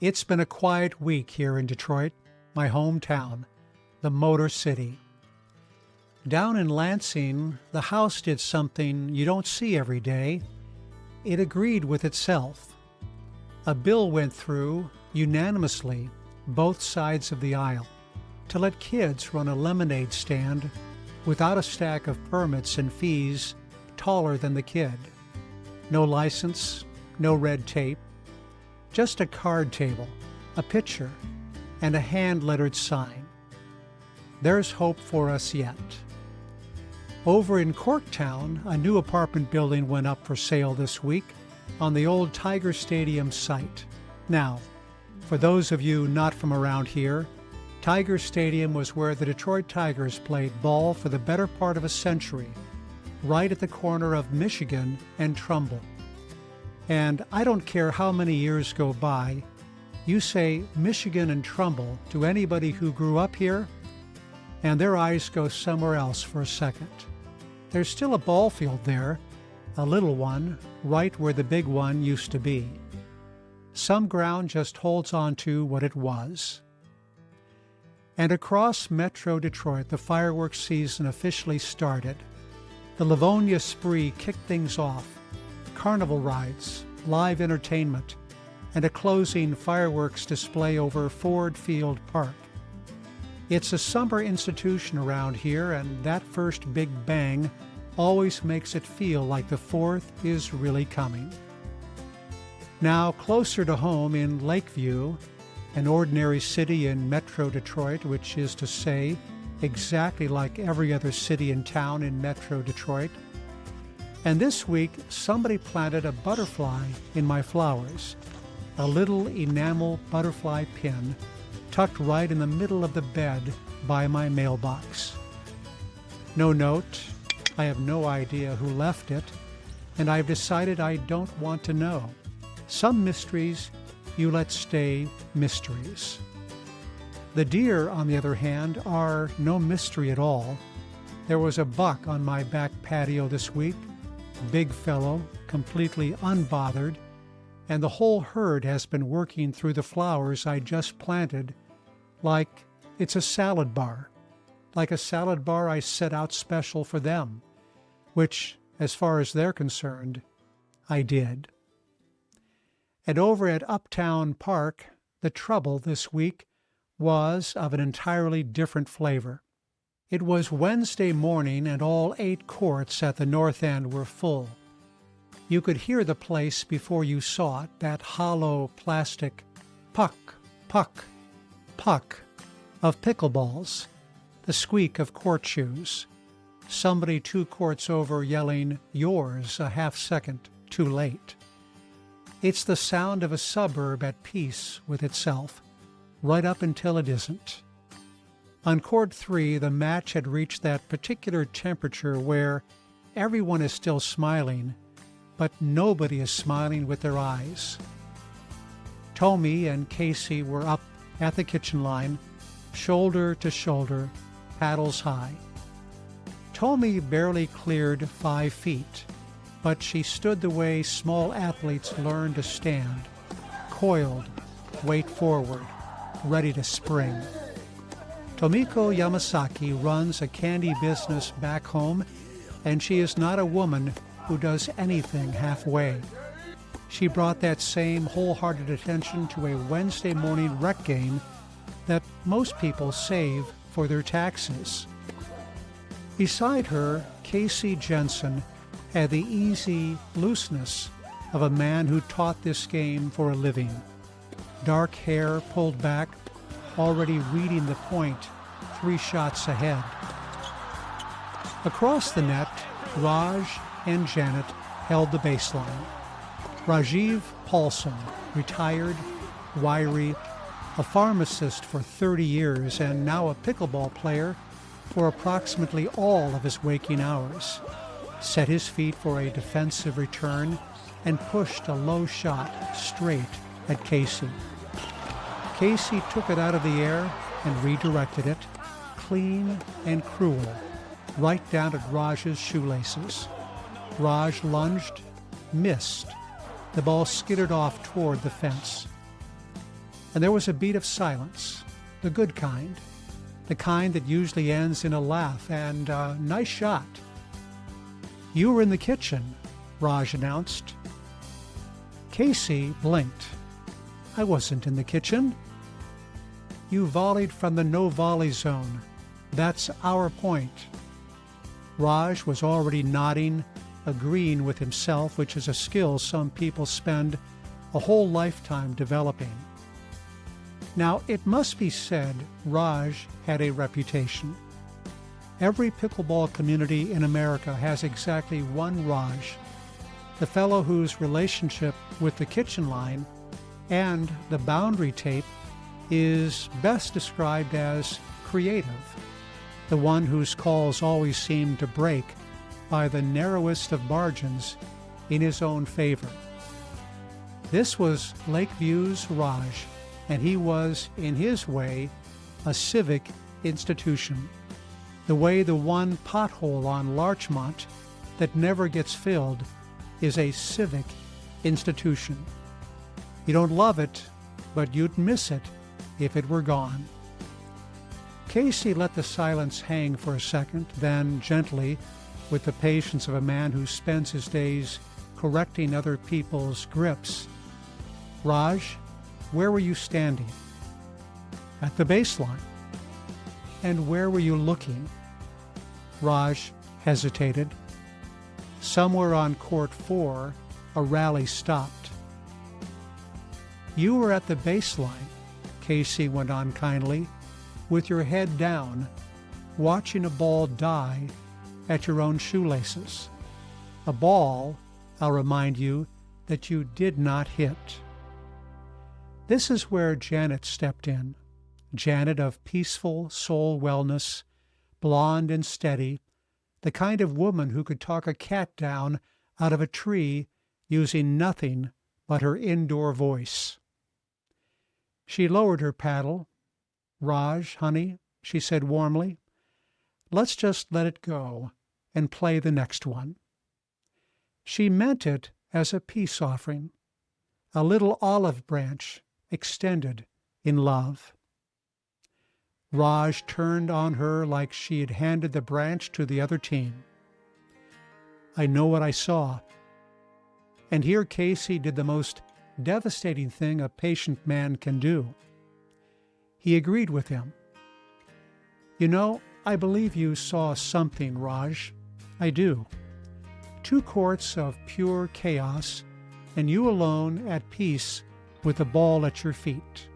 It's been a quiet week here in Detroit, my hometown, the Motor City. Down in Lansing, the House did something you don't see every day. It agreed with itself. A bill went through unanimously, both sides of the aisle, to let kids run a lemonade stand without a stack of permits and fees taller than the kid. No license, no red tape, just a card table, a pitcher, and a hand-lettered sign. There's hope for us yet. Over in Corktown, a new apartment building went up for sale this week on the old Tiger Stadium site. Now, for those of you not from around here, Tiger Stadium was where the Detroit Tigers played ball for the better part of a century, right at the corner of Michigan and Trumbull. And I don't care how many years go by, you say Michigan and Trumbull to anybody who grew up here, and their eyes go somewhere else for a second. There's still a ball field there, a little one, right where the big one used to be. Some ground just holds on to what it was. And across Metro Detroit, the fireworks season officially started. The Livonia Spree kicked things off. Carnival rides, live entertainment, and a closing fireworks display over Ford Field Park. It's a summer institution around here, and that first big bang always makes it feel like the 4th is really coming. Now, closer to home in Lakeview, an ordinary city in Metro Detroit, which is to say, exactly like every other city and town in Metro Detroit. And this week, somebody planted a butterfly in my flowers, a little enamel butterfly pin tucked right in the middle of the bed by my mailbox. No note, I have no idea who left it, and I've decided I don't want to know. Some mysteries you let stay mysteries. The deer, on the other hand, are no mystery at all. There was a buck on my back patio this week, big fellow, completely unbothered, and the whole herd has been working through the flowers I just planted like it's a salad bar, like a salad bar I set out special for them, which, as far as they're concerned, I did. And over at Uptown Park, the trouble this week was of an entirely different flavor. It was Wednesday morning, and all 8 courts at the north end were full. You could hear the place before you saw it, that hollow plastic puck, puck, puck of pickleballs, the squeak of court shoes, somebody 2 courts over yelling, "Yours," a half-second too late. It's the sound of a suburb at peace with itself, right up until it isn't. On Court 3, the match had reached that particular temperature where everyone is still smiling, but nobody is smiling with their eyes. Tommy and Casey were up at the kitchen line, shoulder to shoulder, paddles high. Tommy barely cleared 5 feet, but she stood the way small athletes learn to stand, coiled, weight forward, ready to spring. Tomiko Yamasaki runs a candy business back home, and she is not a woman who does anything halfway. She brought that same wholehearted attention to a Wednesday morning rec game that most people save for their taxes. Beside her, Casey Jensen had the easy looseness of a man who taught this game for a living. Dark hair pulled back, already reading the point 3 shots ahead. Across the net, Raj and Janet held the baseline. Rajiv Paulson, retired, wiry, a pharmacist for 30 years and now a pickleball player for approximately all of his waking hours, set his feet for a defensive return and pushed a low shot straight at Casey. Casey took it out of the air and redirected it, clean and cruel, right down at Raj's shoelaces. Raj lunged, missed. The ball skittered off toward the fence. and there was a beat of silence, the good kind, the kind that usually ends in a laugh and nice shot. "You were in the kitchen," Raj announced. Casey blinked. "I wasn't in the kitchen." "You volleyed from the no-volley zone. That's our point." Raj was already nodding, agreeing with himself, which is a skill some people spend a whole lifetime developing. Now, it must be said, Raj had a reputation. Every pickleball community in America has exactly one Raj, the fellow whose relationship with the kitchen line and the boundary tape is best described as creative, the one whose calls always seem to break by the narrowest of margins in his own favor. This was Lakeview's Raj, and he was, in his way, a civic institution, the way the one pothole on Larchmont that never gets filled is a civic institution. You don't love it, but you'd miss it if it were gone. Casey let the silence hang for a second, then gently, with the patience of a man who spends his days correcting other people's grips, "Raj, where were you standing?" "At the baseline." "And where were you looking?" Raj hesitated. "Somewhere on court 4, a rally stopped." "You were at the baseline," Casey went on kindly, "with your head down, watching a ball die at your own shoelaces. A ball, I'll remind you, that you did not hit." This is where Janet stepped in. Janet of peaceful soul wellness, blonde and steady, the kind of woman who could talk a cat down out of a tree using nothing but her indoor voice. She lowered her paddle. "Raj, honey," she said warmly, "let's just let it go and play the next one." She meant it as a peace offering, a little olive branch extended in love. Raj turned on her like she had handed the branch to the other team. "I know what I saw." And here Casey did the most devastating thing a patient man can do. He agreed with him. "You know, I believe you saw something, Raj. I do. 2 courts of pure chaos, and you alone at peace with the ball at your feet.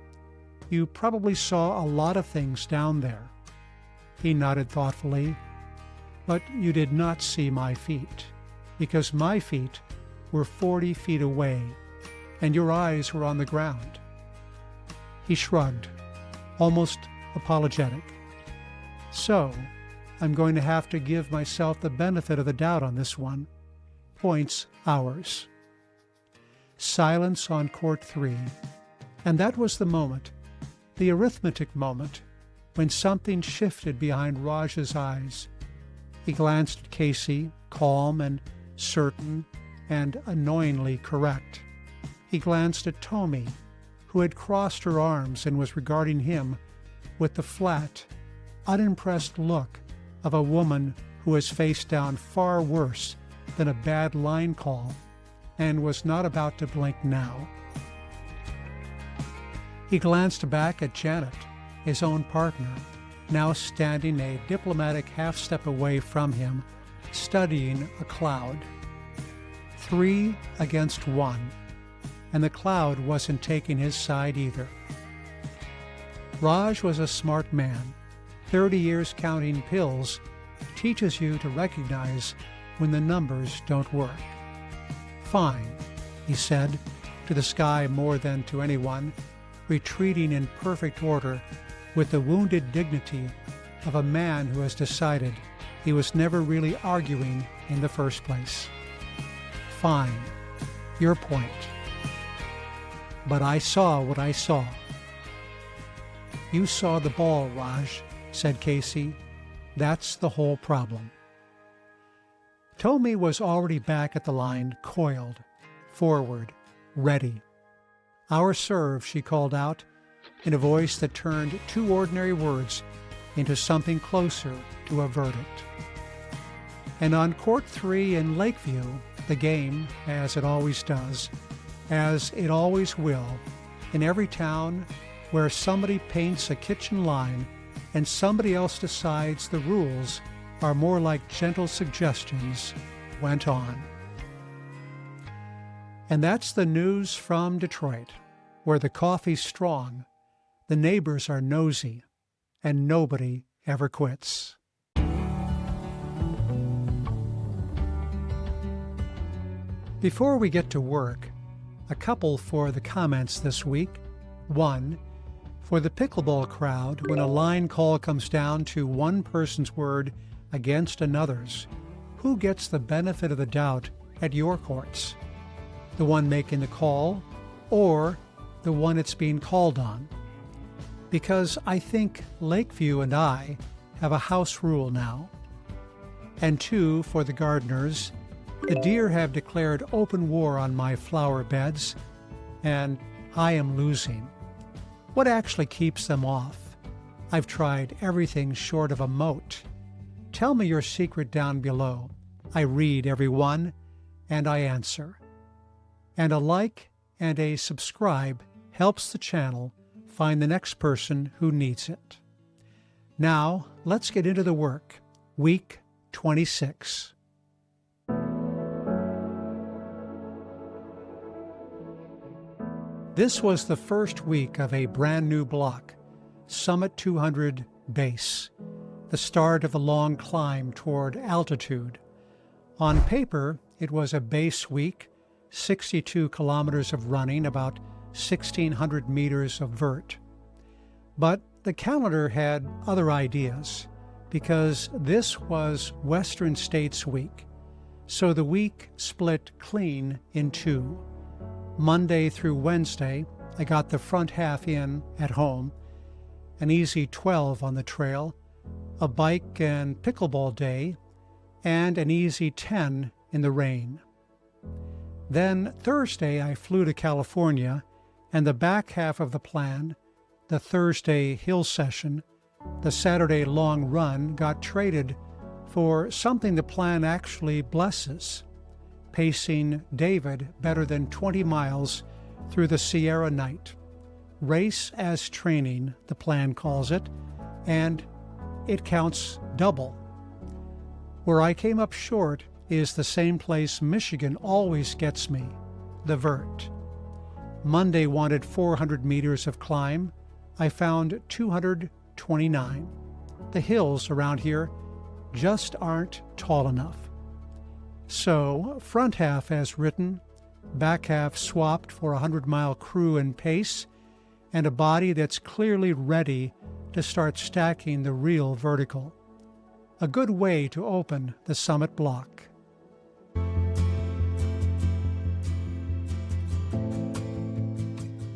You probably saw a lot of things down there." He nodded thoughtfully. "But you did not see my feet, because my feet were 40 feet away, and your eyes were on the ground." He shrugged, almost apologetic. "So, I'm going to have to give myself the benefit of the doubt on this one. Points ours." Silence on court 3, and that was the moment, the arithmetic moment, when something shifted behind Raj's eyes. He glanced at Casey, calm and certain and annoyingly correct. He glanced at Tommy, who had crossed her arms and was regarding him with the flat, unimpressed look of a woman who has faced down far worse than a bad line call and was not about to blink now. He glanced back at Janet, his own partner, now standing a diplomatic half-step away from him, studying a cloud. 3 against 1, and the cloud wasn't taking his side either. Raj was a smart man. 30 years counting pills teaches you to recognize when the numbers don't work. "Fine," he said, to the sky more than to anyone, retreating in perfect order with the wounded dignity of a man who has decided he was never really arguing in the first place. "Fine, your point. But I saw what I saw." "You saw the ball, Raj," said Casey. "That's the whole problem." Tommy was already back at the line, coiled, forward, ready. "Our serve," she called out, in a voice that turned two ordinary words into something closer to a verdict. And on Court 3 in Lakeview, the game, as it always does, as it always will, in every town where somebody paints a kitchen line and somebody else decides the rules are more like gentle suggestions, went on. And that's the news from Detroit, where the coffee's strong, the neighbors are nosy, and nobody ever quits. Before we get to work, a couple for the comments this week. One, for the pickleball crowd, when a line call comes down to one person's word against another's, who gets the benefit of the doubt at your courts? The one making the call or the one it's being called on? Because I think Lakeview and I have a house rule now. And two, for the gardeners, the deer have declared open war on my flower beds, and I am losing. What actually keeps them off? I've tried everything short of a moat. Tell me your secret down below. I read every one, and I answer. And a like and a subscribe helps the channel find the next person who needs it. Now, let's get into the work. Week 26. This was the first week of a brand new block, Summit 200 Base, the start of the long climb toward altitude. On paper, it was a base week, 62 kilometers of running, about 1,600 meters of vert. But the calendar had other ideas, because this was Western States Week, so the week split clean in two. Monday through Wednesday, I got the front half in at home, an easy 12 on the trail, a bike and pickleball day, and an easy 10 in the rain. Then Thursday, I flew to California, and the back half of the plan, the Thursday hill session, the Saturday long run, got traded for something the plan actually blesses: pacing David better than 20 miles through the Sierra night. Race as training, the plan calls it, and it counts double. Where I came up short is the same place Michigan always gets me, the vert. Monday wanted 400 meters of climb. I found 229. The hills around here just aren't tall enough. So, front half as written, back half swapped for a 100-mile crew and pace, and a body that's clearly ready to start stacking the real vertical. A good way to open the summit block.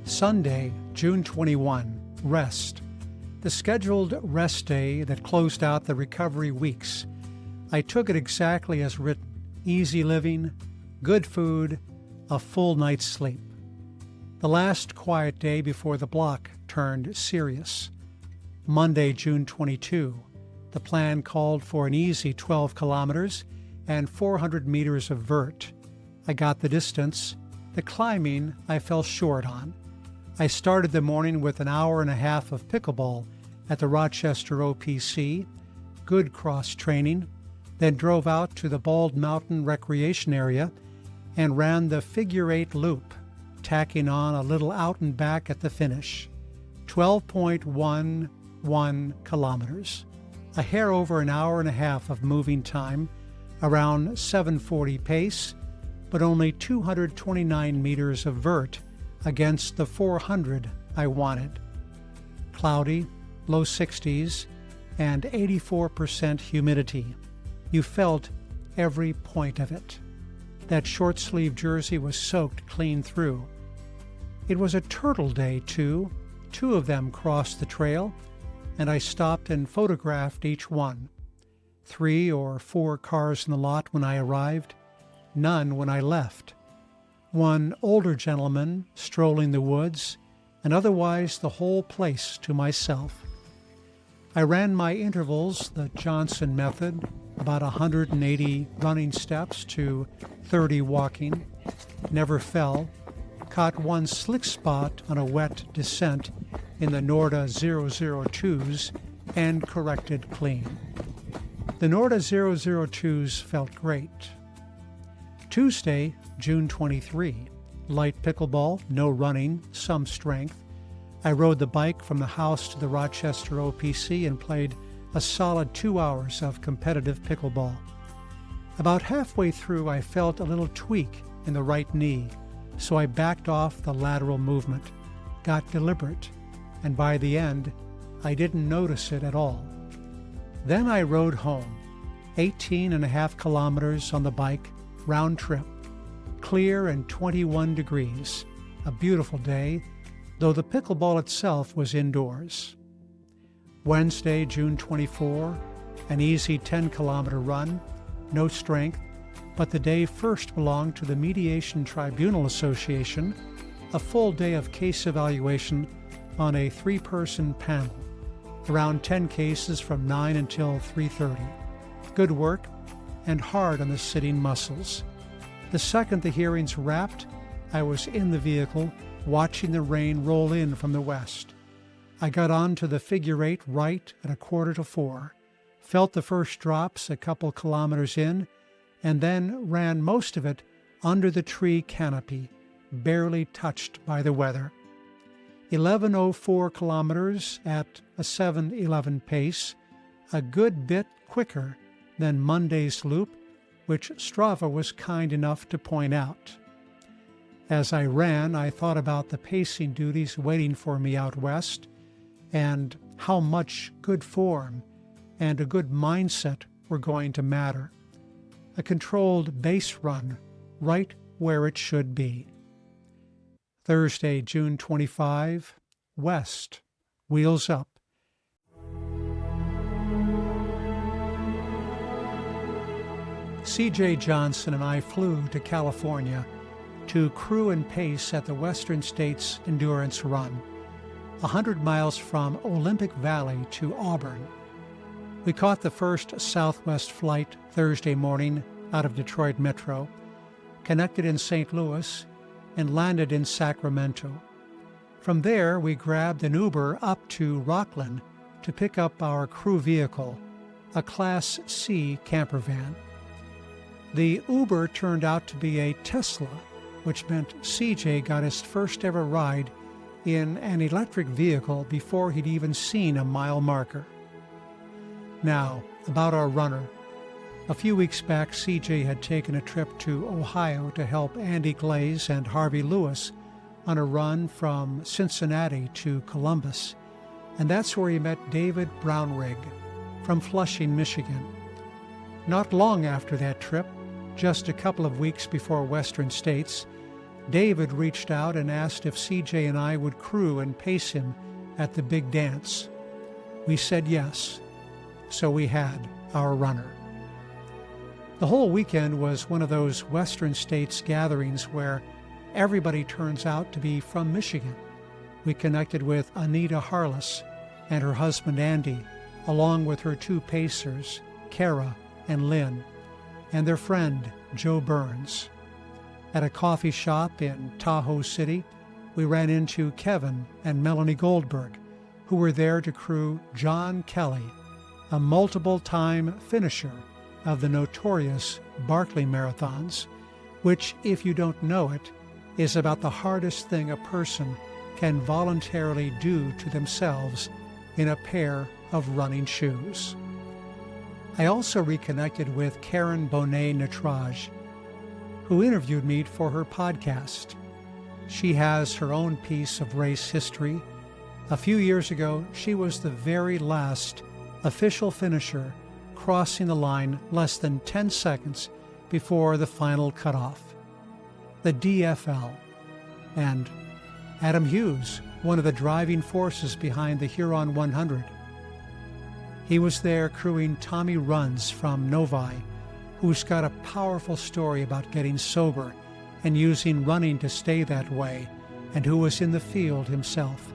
Sunday, June 21, rest. The scheduled rest day that closed out the recovery weeks. I took it exactly as written. Easy living, good food, a full night's sleep. The last quiet day before the block turned serious. Monday, June 22, the plan called for an easy 12 kilometers and 400 meters of vert. I got the distance. The climbing I fell short on. I started the morning with an hour and a half of pickleball at the Rochester OPC, good cross training, then drove out to the Bald Mountain Recreation Area and ran the figure 8 loop, tacking on a little out and back at the finish. 12.11 kilometers, a hair over an hour and a half of moving time, around 7:40 pace, but only 229 meters of vert against the 400 I wanted. Cloudy, low 60s, and 84% humidity. You felt every point of it. That short-sleeve jersey was soaked clean through. It was a turtle day, too. 2 of them crossed the trail, and I stopped and photographed each one. 3 or 4 cars in the lot when I arrived, none when I left. One older gentleman strolling the woods, and otherwise the whole place to myself. I ran my intervals the Johnson method, about 180 running steps to 30 walking, never fell, caught one slick spot on a wet descent in the Norda 002s, and corrected clean. The Norda 002s felt great. Tuesday, June 23, light pickleball, no running, some strength. I rode the bike from the house to the Rochester OPC and played a solid 2 hours of competitive pickleball. About halfway through, I felt a little tweak in the right knee, so I backed off the lateral movement, got deliberate, and by the end, I didn't notice it at all. Then I rode home, 18.5 kilometers on the bike, round trip, clear and 21 degrees, a beautiful day, though the pickleball itself was indoors. Wednesday, June 24, an easy 10-kilometer run, no strength, but the day first belonged to the Mediation Tribunal Association, a full day of case evaluation on a 3-person panel, around 10 cases from 9 until 3:30. Good work and hard on the sitting muscles. The second the hearings wrapped, I was in the vehicle watching the rain roll in from the west. I got on to the figure 8 right at 3:45, felt the first drops a couple kilometers in, and then ran most of it under the tree canopy, barely touched by the weather. 11:04 kilometers at a 7:11 pace, a good bit quicker than Monday's loop, which Strava was kind enough to point out. As I ran, I thought about the pacing duties waiting for me out west and how much good form and a good mindset were going to matter. A controlled base run right where it should be. Thursday, June 25, west, wheels up. C.J. Johnson and I flew to California to crew and pace at the Western States Endurance Run, 100 miles from Olympic Valley to Auburn. We caught the first Southwest flight Thursday morning out of Detroit Metro, connected in St. Louis, and landed in Sacramento. From there, we grabbed an Uber up to Rockland to pick up our crew vehicle, a Class C camper van. The Uber turned out to be a Tesla, which meant CJ got his first ever ride in an electric vehicle before he'd even seen a mile marker. Now, about our runner. A few weeks back, CJ had taken a trip to Ohio to help Andy Glaze and Harvey Lewis on a run from Cincinnati to Columbus, and that's where he met David Brownrigg from Flushing, Michigan. Not long after that trip, just a couple of weeks before Western States, David reached out and asked if CJ and I would crew and pace him at the big dance. We said yes, so we had our runner. The whole weekend was one of those Western States gatherings where everybody turns out to be from Michigan. We connected with Anita Harless and her husband Andy, along with her 2 pacers, Kara and Lynn, and their friend Joe Burns. At a coffee shop in Tahoe City, we ran into Kevin and Melanie Goldberg, who were there to crew John Kelly, a multiple-time finisher of the notorious Barkley Marathons, which, if you don't know it, is about the hardest thing a person can voluntarily do to themselves in a pair of running shoes. I also reconnected with Karen Bonet-Natraj, who interviewed me for her podcast. She has her own piece of race history. A few years ago, she was the very last official finisher crossing the line less than 10 seconds before the final cutoff. The DFL. And Adam Hughes, one of the driving forces behind the Huron 100. He was there crewing Tommy Runs from Novi, who's got a powerful story about getting sober and using running to stay that way and who was in the field himself.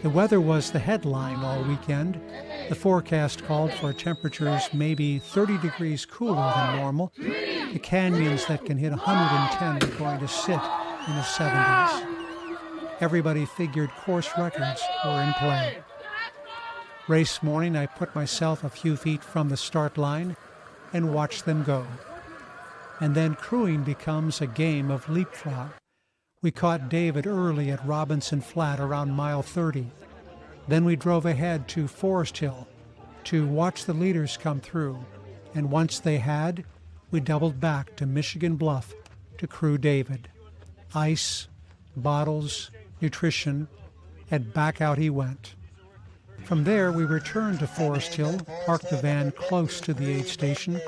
The weather was the headline all weekend. The forecast called for temperatures maybe 30 degrees cooler than normal. The canyons that can hit 110 were going to sit in the 70s. Everybody figured course records were in play. Race morning, I put myself a few feet from the start line and watched them go. And then crewing becomes a game of leapfrog. We caught David early at Robinson Flat around mile 30. Then we drove ahead to Forest Hill to watch the leaders come through. And once they had, we doubled back to Michigan Bluff to crew David. Ice, bottles, nutrition, and back out he went. From there, we returned to Forest Hill, parked the van close to the aid station,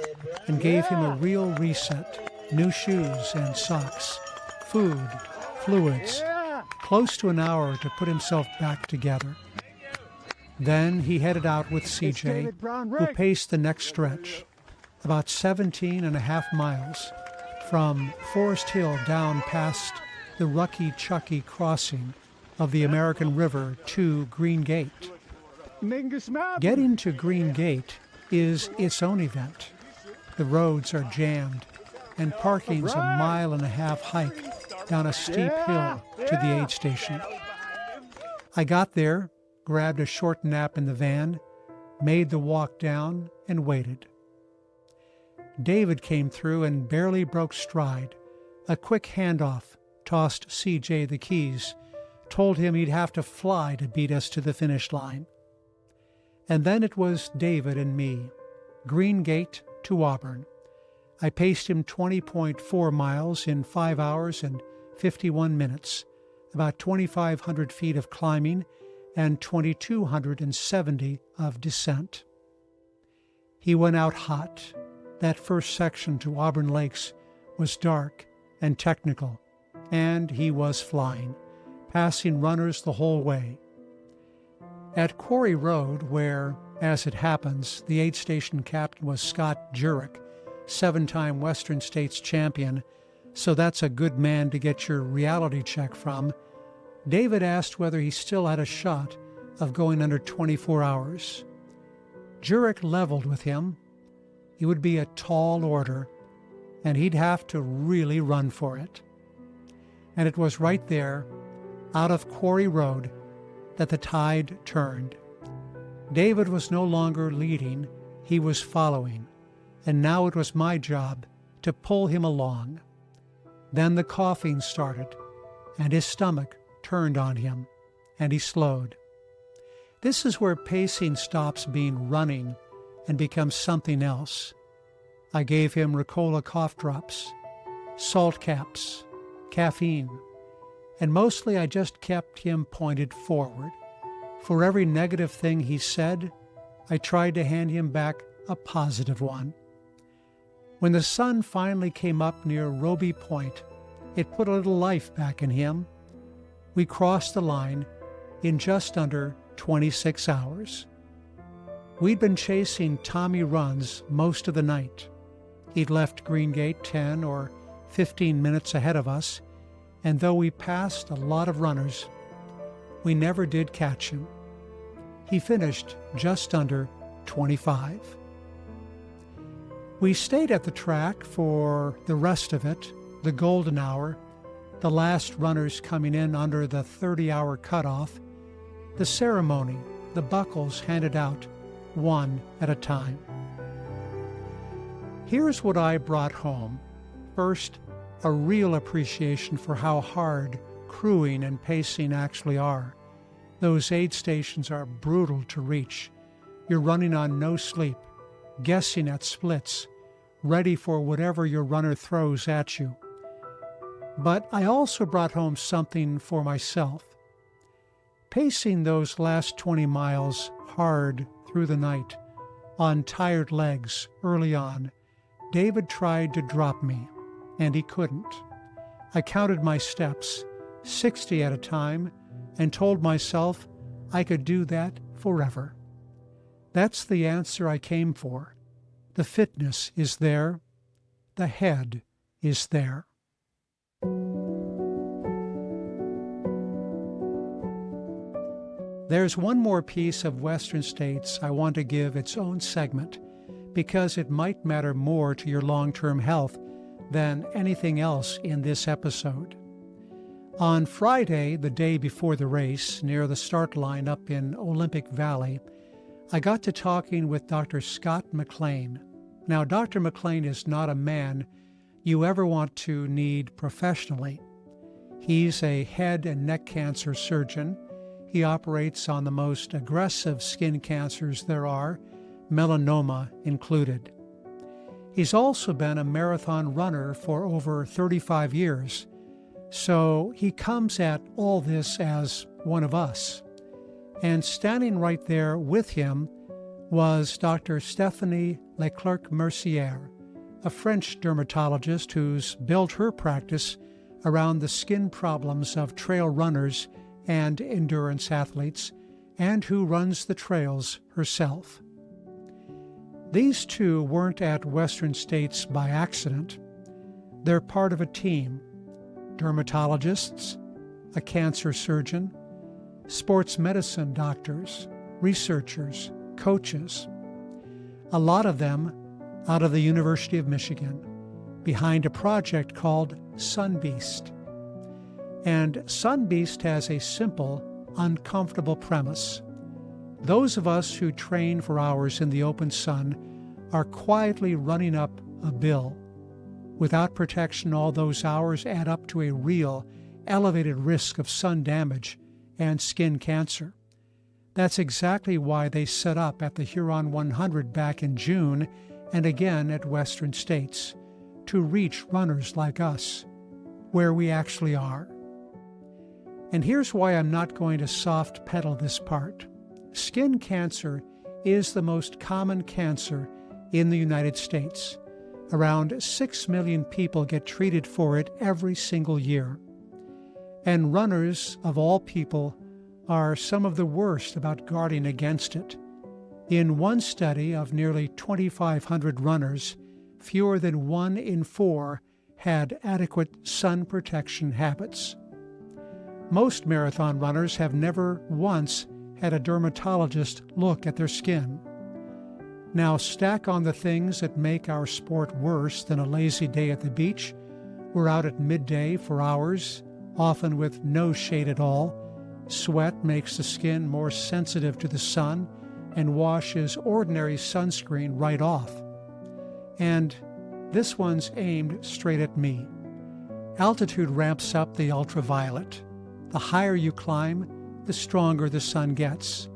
and gave him a real reset. New shoes and socks, food, fluids, close to an hour to put himself back together. Then he headed out with CJ, who paced the next stretch, about 17 and a half miles, from Forest Hill down past the Rucky Chucky crossing of the American River to Green Gate. Getting to Green Gate is its own event. The roads are jammed, and parking's a mile-and-a-half hike down a steep hill to the aid station. I got there, grabbed a short nap in the van, made the walk down, and waited. David came through and barely broke stride. A quick handoff, tossed CJ the keys, told him he'd have to fly to beat us to the finish line. And then it was David and me, Green Gate to Auburn. I paced him 20.4 miles in 5 hours and 51 minutes, about 2,500 feet of climbing and 2,270 of descent. He went out hot. That first section to Auburn Lakes was dark and technical, and he was flying, passing runners the whole way. At Quarry Road, where, as it happens, the aid station captain was Scott Jurek, 7-time Western States champion, so that's a good man to get your reality check from, David asked whether he still had a shot of going under 24 hours. Jurek leveled with him. He would be a tall order, and he'd have to really run for it. And it was right there, out of Quarry Road, that the tide turned. David was no longer leading, he was following, and now it was my job to pull him along. Then the coughing started, and his stomach turned on him, and he slowed. This is where pacing stops being running and becomes something else. I gave him Ricola cough drops, salt caps, caffeine, and mostly I just kept him pointed forward. For every negative thing he said, I tried to hand him back a positive one. When the sun finally came up near Roby Point, it put a little life back in him. We crossed the line in just under 26 hours. We'd been chasing Tommy runs most of the night. He'd left Green Gate 10 or 15 minutes ahead of us, and though we passed a lot of runners, we never did catch him. He finished just under 25. We stayed at the track for the rest of it, the golden hour, the last runners coming in under the 30-hour cutoff, the ceremony, the buckles handed out one at a time. Here's what I brought home. First, a real appreciation for how hard crewing and pacing actually are. Those aid stations are brutal to reach. You're running on no sleep, guessing at splits, ready for whatever your runner throws at you. But I also brought home something for myself. Pacing those last 20 miles hard through the night, on tired legs early on, David tried to drop me, and he couldn't. I counted my steps, 60 at a time, and told myself I could do that forever. That's the answer I came for. The fitness is there. The head is there. There's one more piece of Western States I want to give its own segment because it might matter more to your long-term health than anything else in this episode. On Friday, the day before the race, near the start line up in Olympic Valley, I got to talking with Dr. Scott McLean. Now, Dr. McLean is not a man you ever want to need professionally. He's a head and neck cancer surgeon. He operates on the most aggressive skin cancers there are, melanoma included. He's also been a marathon runner for over 35 years, so he comes at all this as one of us. And standing right there with him was Dr. Stephanie Leclerc-Mercier, a French dermatologist who's built her practice around the skin problems of trail runners and endurance athletes, and who runs the trails herself. These two weren't at Western States by accident. They're part of a team: dermatologists, a cancer surgeon, sports medicine doctors, researchers, coaches. A lot of them out of the University of Michigan, behind a project called SunBeast. And SunBeast has a simple, uncomfortable premise. Those of us who train for hours in the open sun are quietly running up a bill. Without protection, all those hours add up to a real, elevated risk of sun damage and skin cancer. That's exactly why they set up at the Huron 100 back in June and again at Western States, to reach runners like us, where we actually are. And here's why I'm not going to soft pedal this part. Skin cancer is the most common cancer in the United States. Around 6 million people get treated for it every single year. And runners, of all people, are some of the worst about guarding against it. In one study of nearly 2,500 runners, fewer than 1 in 4 had adequate sun protection habits. Most marathon runners have never once had a dermatologist look at their skin. Now stack on the things that make our sport worse than a lazy day at the beach. We're out at midday for hours, often with no shade at all. Sweat makes the skin more sensitive to the sun and washes ordinary sunscreen right off. And this one's aimed straight at me. Altitude ramps up the ultraviolet. The higher you climb, the stronger the sun gets.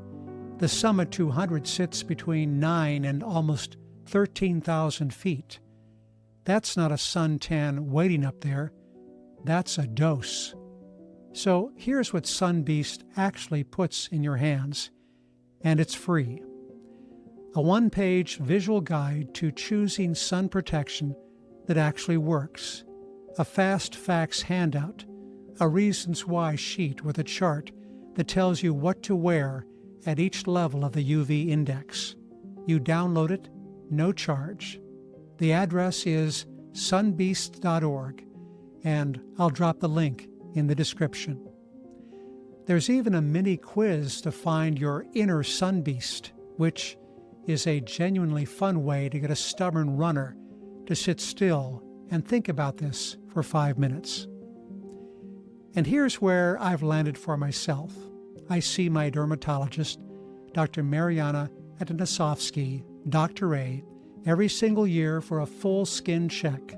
The summit 200 sits between 9 and almost 13,000 feet. That's not a suntan waiting up there. That's a dose. So here's what SunBeast actually puts in your hands, and it's free. A one-page visual guide to choosing sun protection that actually works. A fast facts handout, a reasons why sheet with a chart that tells you what to wear at each level of the UV index. You download it, no charge. The address is sunbeast.org, and I'll drop the link in the description. There's even a mini quiz to find your inner SunBeast, which is a genuinely fun way to get a stubborn runner to sit still and think about this for 5 minutes. And here's where I've landed for myself. I see my dermatologist, Dr. Mariana Atanosovsky, Dr. A, every single year for a full skin check.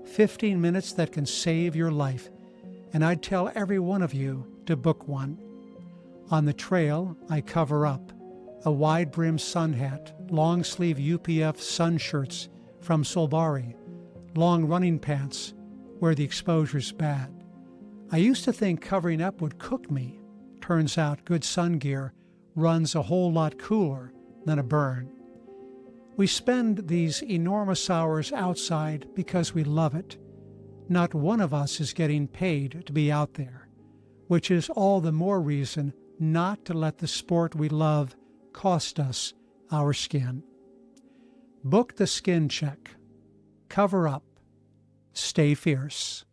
15 minutes that can save your life, and I'd tell every one of you to book one. On the trail, I cover up. A wide-brim sun hat, long-sleeve UPF sun shirts from Solbari, long running pants where the exposure's bad. I used to think covering up would cook me. Turns out good sun gear runs a whole lot cooler than a burn. We spend these enormous hours outside because we love it. Not one of us is getting paid to be out there, which is all the more reason not to let the sport we love cost us our skin. Book the skin check. Cover up. Stay fierce.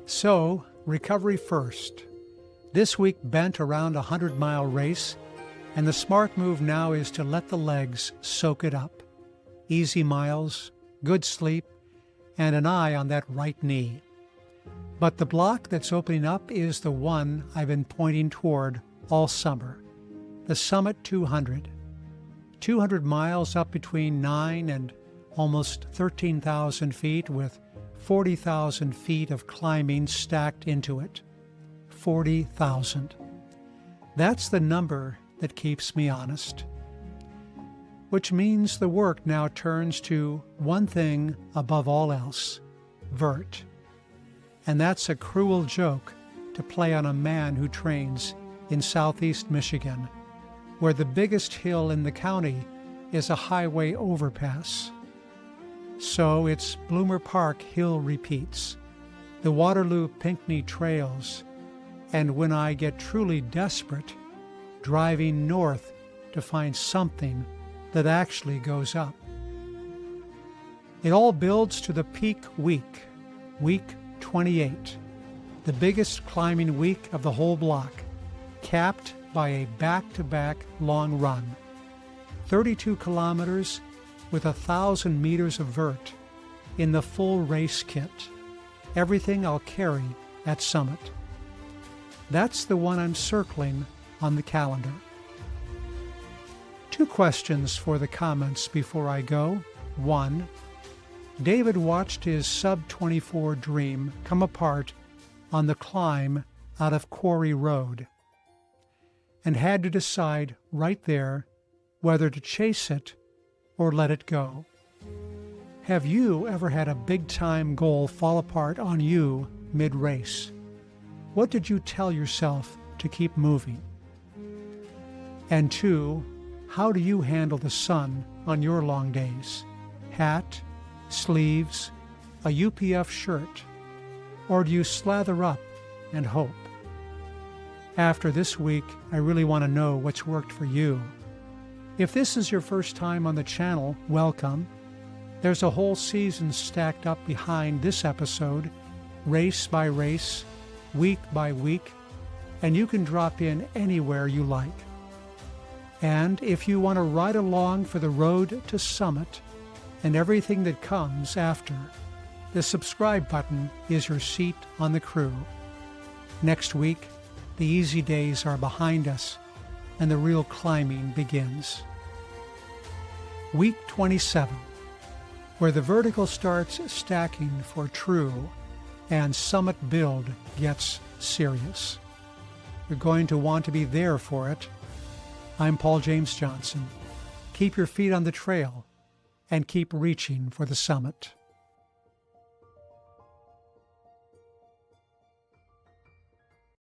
So, recovery first. This week bent around a 100-mile race, and the smart move now is to let the legs soak it up. Easy miles, good sleep, and an eye on that right knee. But the block that's opening up is the one I've been pointing toward all summer, the Summit 200. 200 miles up between 9 and almost 13,000 feet with 40,000 feet of climbing stacked into it. 40,000. That's the number that keeps me honest. Which means the work now turns to one thing above all else, vert. And that's a cruel joke to play on a man who trains in southeast Michigan, where the biggest hill in the county is a highway overpass. So it's Bloomer Park Hill repeats, the Waterloo Pinckney trails, and when I get truly desperate, driving north to find something that actually goes up. It all builds to the peak week, week 28, the biggest climbing week of the whole block, capped by a back-to-back long run, 32 kilometers with 1,000 meters of vert in the full race kit, everything I'll carry at Summit. That's the one I'm circling on the calendar. 2 questions for the comments before I go. 1, David watched his sub-24 dream come apart on the climb out of Quarry Road and had to decide right there whether to chase it or let it go. Have you ever had a big-time goal fall apart on you mid-race? What did you tell yourself to keep moving? And 2, how do you handle the sun on your long days? Hat, sleeves, a UPF shirt, or do you slather up and hope? After this week, I really want to know what's worked for you. If this is your first time on the channel, welcome. There's a whole season stacked up behind this episode, race by race, week by week, and you can drop in anywhere you like. And if you want to ride along for the road to Summit and everything that comes after, the subscribe button is your seat on the crew. Next week, the easy days are behind us and the real climbing begins. Week 27, where the vertical starts stacking for true and Summit build gets serious. You're going to want to be there for it. I'm Paul James Johnson. Keep your feet on the trail and keep reaching for the summit.